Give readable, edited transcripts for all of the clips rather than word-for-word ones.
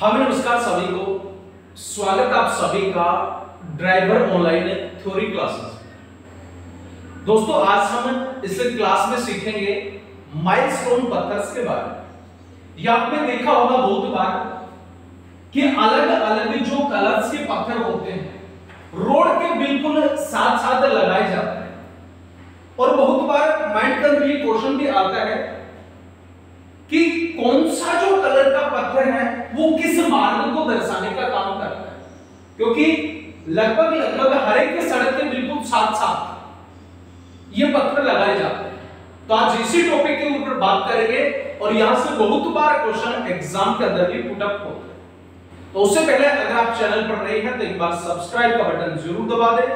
हाँ नमस्कार सभी को, स्वागत आप सभी का ड्राइवर ऑनलाइन थ्योरी क्लासेस। दोस्तों आज हम इस क्लास में सीखेंगे माइलस्टोन पत्थर्स के बारे में। ये आपने देखा होगा बहुत बार कि अलग अलग जो कलर्स के पत्थर होते हैं रोड के बिल्कुल साथ साथ लगाए जाते हैं, और बहुत बार माइंड के अंदर ये क्वेश्चन भी आता है कि कौन सा जो कलर का पत्थर है वो किस मार्ग को दर्शाने का काम करता है, क्योंकि लगभग हर एक सड़क के बिल्कुल साथ साथ ये पत्थर लगाए जाते हैं। तो आज इसी टॉपिक के ऊपर बात करेंगे और यहां से बहुत बार क्वेश्चन एग्जाम के अंदर भी पुट अप होते हैं। तो उससे पहले अगर आप चैनल पर नए हैं तो एक बार सब्सक्राइब का बटन जरूर दबा दें,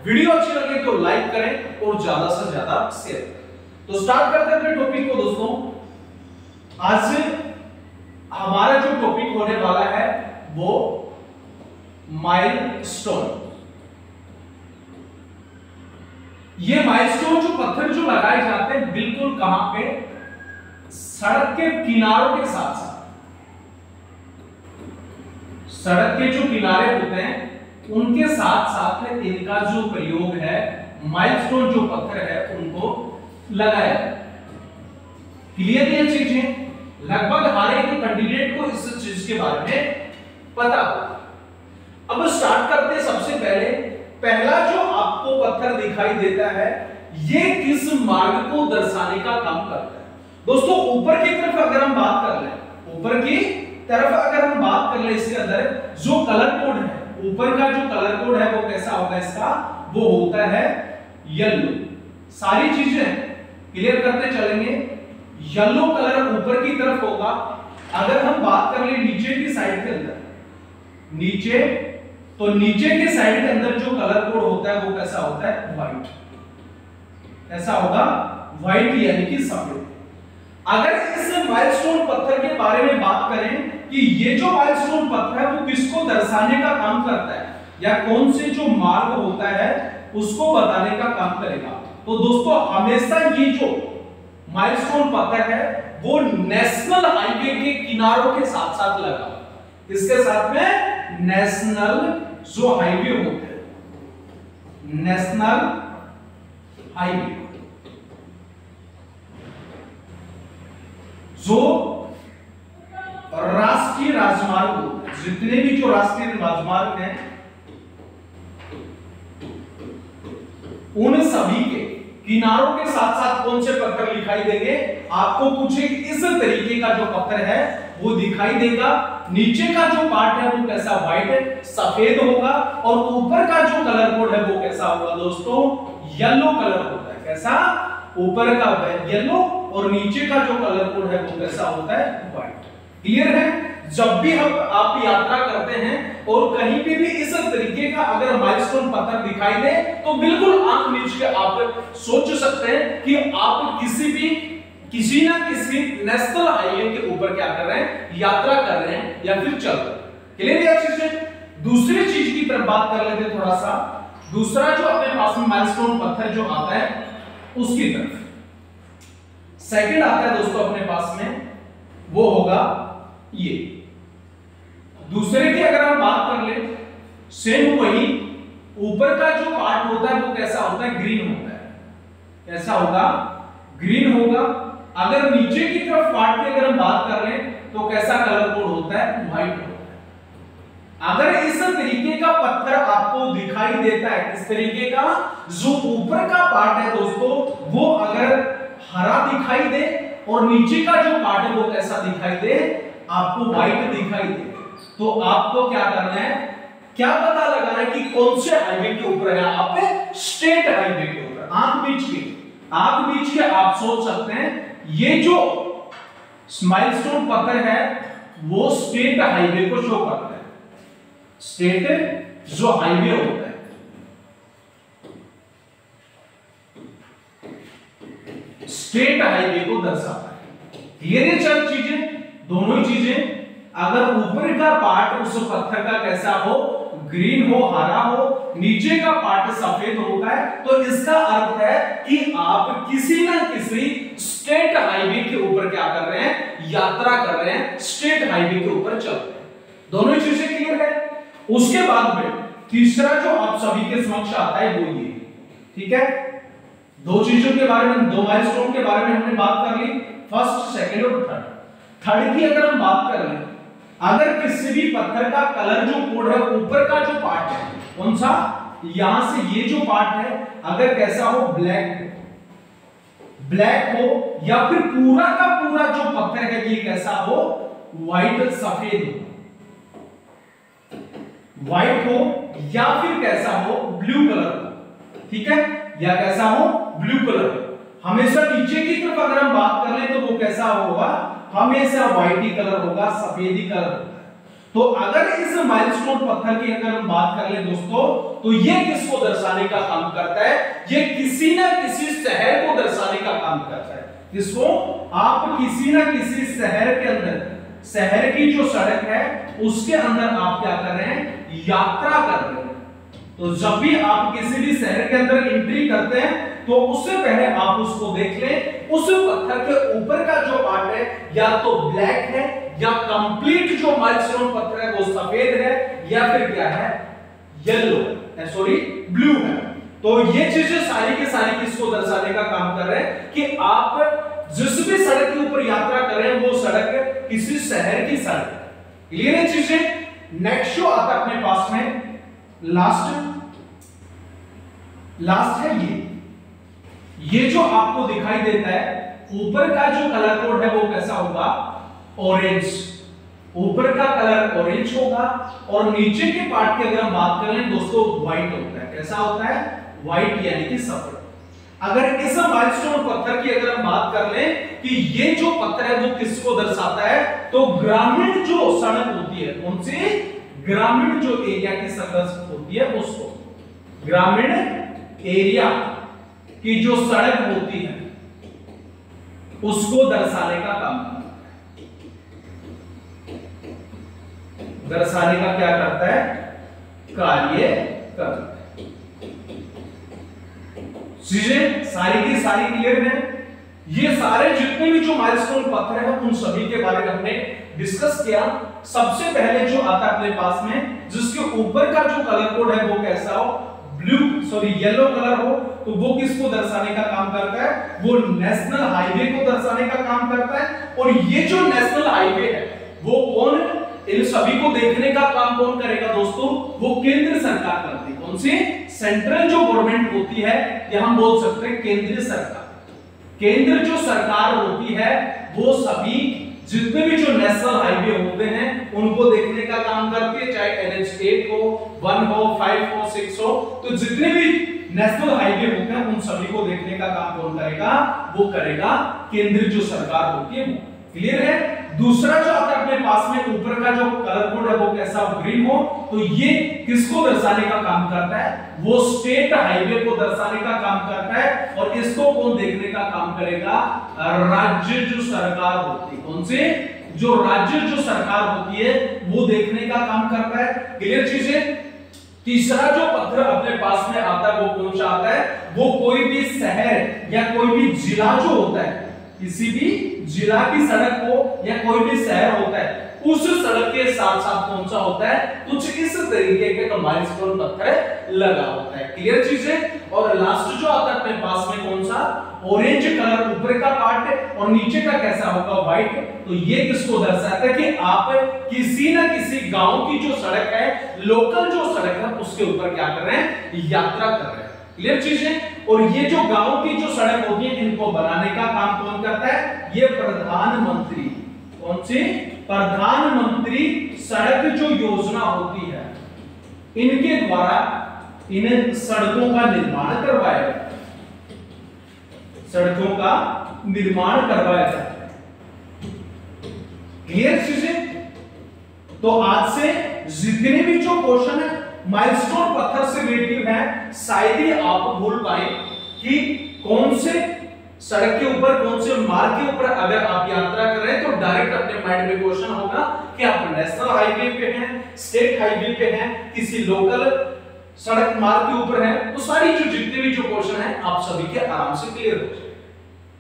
वीडियो अच्छी लगे तो लाइक करें और ज्यादा से ज्यादा शेयर करें। तो स्टार्ट करते हैं अपने टॉपिक को। दोस्तों आज हमारा जो टॉपिक होने वाला है वो माइलस्टोन। ये माइलस्टोन जो पत्थर जो लगाए जाते हैं बिल्कुल कहां पे, सड़क के किनारों के साथ साथ। सड़क के जो किनारे होते हैं उनके साथ साथ इनका जो प्रयोग है माइलस्टोन जो पत्थर है उनको लगाया। क्लियर ये चीजें लगभग हर एक कैंडिडेट को इस चीज के बारे में पता हो। अब स्टार्ट करते हैं। सबसे पहला जो आपको पत्थर दिखाई देता है ये किस मार्ग को दर्शाने का काम करता है। दोस्तों ऊपर की तरफ अगर हम बात कर लें, ऊपर की तरफ अगर हम बात कर ले, इसके अंदर जो कलर कोड है, ऊपर का जो कलर कोड है वो कैसा होगा, इसका वो होता है येलो। सारी चीजें क्लियर करते चलेंगे। येलो कलर ऊपर की तरफ होगा। अगर हम बात कर ले नीचे की साइड के अंदर, नीचे तो नीचे के साइड के अंदर जो कलर कोड होता है वो कैसा होता है, व्हाइट। कैसा होगा, व्हाइट यानी कि सफेद। अगर इस माइलस्टोन पत्थर के बारे में बात करें कि ये जो माइलस्टोन पत्थर है वो किसको दर्शाने का काम करता है या कौन से जो मार्ग होता है उसको बताने का काम करेगा, तो दोस्तों हमेशा ये जो माइलस्टोन पत्थर है वो नेशनल हाईवे के किनारों के साथ साथ लगा। इसके साथ में नेशनल जो हाईवे होते हैं, नेशनल हाईवे जो राष्ट्रीय राजमार्ग होते हैं, जितने भी जो राष्ट्रीय राजमार्ग हैं उन सभी के किनारों के साथ साथ कौन से पत्थर दिखाई देंगे, आपको कुछ इस तरीके का जो पत्थर है वो दिखाई देगा। नीचे का जो पार्ट है वो कैसा, व्हाइट सफेद होगा, और ऊपर का जो कलर कोड है वो कैसा होगा दोस्तों, येलो कलर होता है। कैसा, ऊपर का येलो और नीचे का जो कलर कोड है वो कैसा होता है, व्हाइट। क्लियर है। जब भी हम आप यात्रा करते हैं और कहीं पे भी इस तरीके का अगर माइलस्टोन पत्थर दिखाई दे तो बिल्कुल आंख मीच के आप सोच सकते हैं कि आप किसी ना किसी नेशनल हाईवे के ऊपर क्या कर रहे हैं, यात्रा कर रहे हैं या फिर चल रहे हैं। क्लियर है अच्छे से। दूसरी चीज की तरफ बात कर लेते हैं थोड़ा सा। दूसरा जो अपने पास में माइलस्टोन पत्थर जो आता है उसकी तरफ सेकंड आता है दोस्तों अपने पास में, वो होगा ये। दूसरे की अगर हम बात कर ले, सेम वही ऊपर का जो पार्ट होता है वो कैसा होता है, ग्रीन होता है। कैसा होगा, ग्रीन होगा। अगर नीचे की तरफ पार्ट की अगर हम बात कर ले तो कैसा कलर कोड होता है, व्हाइट होता है। अगर इस तरीके का पत्थर आपको दिखाई देता है, इस तरीके का जो ऊपर का पार्ट है दोस्तों वो अगर हरा दिखाई दे और नीचे का जो पार्ट है वो कैसा दिखाई दे, आपको व्हाइट दिखाई दे, तो आपको क्या करना है, क्या पता लगाना है कि कौन से हाईवे के ऊपर है आप, स्टेट हाईवे के ऊपर। आंख बीच के आप सोच सकते हैं ये जो माइलस्टोन पत्थर है वो स्टेट हाईवे को शो करता है। स्टेट जो हाईवे होता है, स्टेट हाईवे को दर्शाता है। ये चार चीजें, दोनों ही चीजें, अगर ऊपर का पार्ट उस पत्थर का कैसा हो, ग्रीन हो, हरा हो, नीचे का पार्ट सफेद होता है, तो इसका अर्थ है कि आप किसी ना किसी स्टेट हाईवे के ऊपर क्या कर रहे हैं, यात्रा कर रहे हैं, स्टेट हाईवे के ऊपर चल रहे हैं। दोनों ही चीजें क्लियर है। उसके बाद में तीसरा जो आप सभी के समक्ष आता है वो ये, ठीक है, दो चीजों के बारे में, दो माइलस्टोन के बारे में हमने बात कर ली, फर्स्ट, सेकंड और थर्ड। थर्ड की अगर हम बात कर लें, अगर किसी भी पत्थर का कलर जो कोड है, ऊपर का जो पार्ट है कौन सा, यहां से ये जो पार्ट है, अगर कैसा हो, ब्लैक हो, या फिर पूरा का पूरा जो पत्थर है ये कैसा हो, व्हाइट, सफेद हो, व्हाइट हो, या फिर कैसा हो, ब्लू कलर हो, ठीक है, या कैसा हो, ब्लू कलर। हमेशा नीचे की तरफ अगर हम बात कर लें तो वो कैसा होगा, हमेशा व्हाइट ही कलर होगा, सफेद ही कलर होगा। तो अगर इस माइलस्टोन पत्थर की अगर हम बात कर ले दोस्तों, तो ये किसको दर्शाने का काम करता है, ये किसी ना किसी शहर को दर्शाने का काम करता है। किसको, आप किसी ना किसी शहर के अंदर, शहर की जो सड़क है उसके अंदर आप क्या कर रहे हैं, यात्रा कर रहे हैं। तो जब भी आप किसी भी शहर के अंदर एंट्री करते हैं तो उससे पहले आप उसको देख लें, उस पत्थर के ऊपर का जो पार्ट है या तो ब्लैक है, या कंप्लीट जो माइलस्टोन पत्थर है वो सफेद है, या फिर क्या है, येलो है, सॉरी ब्लू है। तो ये चीजें सारी की सारी किसको दर्शाने का काम कर रहे हैं कि आप जिस भी सड़क के ऊपर यात्रा कर रहे हैं वो सड़क किसी शहर की सड़क। क्लियर है चीजें। नेक्स्ट जो आता है अपने पास में, लास्ट है ये जो आपको दिखाई देता है, ऊपर का जो कलर कोड है वो कैसा होगा, ऑरेंज, ऊपर का कलर ऑरेंज होगा, और नीचे के पार्ट की अगर हम बात कर लें दोस्तों, व्हाइट होता है। कैसा होता है, व्हाइट यानी कि सफेद। अगर इस माइलस्टोन पत्थर की अगर हम बात कर लें कि ये जो पत्थर है वो किसको दर्शाता है, तो ग्रामीण जो सड़क होती है, कौन सी, ग्रामीण जो एरिया की सड़क होती है उसको, ग्रामीण एरिया की जो सड़क होती है उसको दर्शाने का काम, दर्शाने का क्या करता है, कार्य करता है। चीजें सारी की सारी क्लियर है। ये सारे जितने भी जो माइलस्टोन पत्थर है उन सभी के बारे में हमने डिस्कस किया। सबसे पहले जो आता है अपने पास में, जिसके ऊपर का जो कलर कोड है वो कैसा हो, येलो कलर हो, तो वो किसको दर्शाने का काम करता है, वो नेशनल हाईवे को दर्शाने का काम करता है। और ये जो नेशनल हाईवे है वो कौन, इन सभी को देखने का काम कौन करेगा दोस्तों, वो केंद्र सरकार करती है। कौन सी, सेंट्रल जो गवर्नमेंट होती है, या हम बोल सकते हैं केंद्रीय सरकार। केंद्र जो सरकार होती है वो सभी जितने भी जो नेशनल हाईवे होते हैं उनको देखने का काम करती है, चाहे NH8 हो, 1 हो, 5 हो, 6 हो। तो जितने भी नेशनल हाईवे होते हैं उन सभी को देखने का काम कौन करेगा, वो करेगा केंद्रीय जो सरकार होती है। क्लियर है। दूसरा जो आता है अपने पास में, ऊपर का जो कलर कोड है वो कैसा, ग्रीन हो, तो ये किसको दर्शाने का काम करता है, वो स्टेट हाईवे को दर्शाने का काम करता है। और इसको कौन देखने का काम करेगा, राज्य जो सरकार होती है। कौन से, जो राज्य जो सरकार होती है वो देखने का काम करता है। क्लियर चीज है। तीसरा जो पत्थर अपने पास में आता है वो कौन सा आता है, वो कोई भी शहर या कोई भी जिला जो होता है, किसी भी जिला की सड़क हो या कोई भी शहर होता है, उस सड़क के साथ साथ कौन सा होता है, कुछ इस तरीके के माइलस्टोन पत्थर लगा होता है। क्लियर चीज है। और लास्ट जो आता है अपने पास में कौन सा, ऑरेंज कलर ऊपर का पार्ट है और नीचे का कैसा होगा, व्हाइट। तो ये किसको दर्शाता है कि आप किसी ना किसी गांव की जो सड़क है, लोकल जो सड़क है, उसके ऊपर क्या कर रहे हैं, यात्रा कर रहे हैं। क्लियर चीज है। और ये जो गांव की जो सड़क होती है इनको बनाने का काम कौन करता है, ये प्रधानमंत्री। कौन सी, प्रधानमंत्री सड़क जो योजना होती है इनके द्वारा इन सड़कों का निर्माण करवाया जाता है, सड़कों का निर्माण करवाया जाता है। क्लियर चीजें। तो आज से जितने भी जो क्वेश्चन है माइलस्टोन पत्थर से रिलेटेड है, शायद ही आप भूल पाए कि कौन से सड़क के ऊपर, कौन से मार्ग के ऊपर अगर आप यात्रा कर रहे हैं तो डायरेक्ट अपने माइंड में क्वेश्चन होगा कि आप नेशनल हाईवे पे हैं, स्टेट हाईवे पे हैं, किसी लोकल सड़क मार्ग के ऊपर हैं। तो सारी जो जितने भी जो क्वेश्चन हैं आप सभी के आराम से क्लियर हो जाए।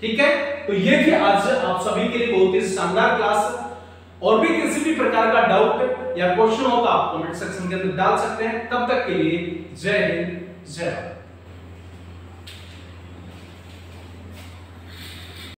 ठीक है। तो ये थी आज आप सभी के लिए बहुत ही शानदार क्लास। और भी किसी भी प्रकार का डाउट या क्वेश्चन हो तो आप कमेंट सेक्शन के अंदर डाल सकते हैं। तब तक के लिए जय हिंद, जय भारत।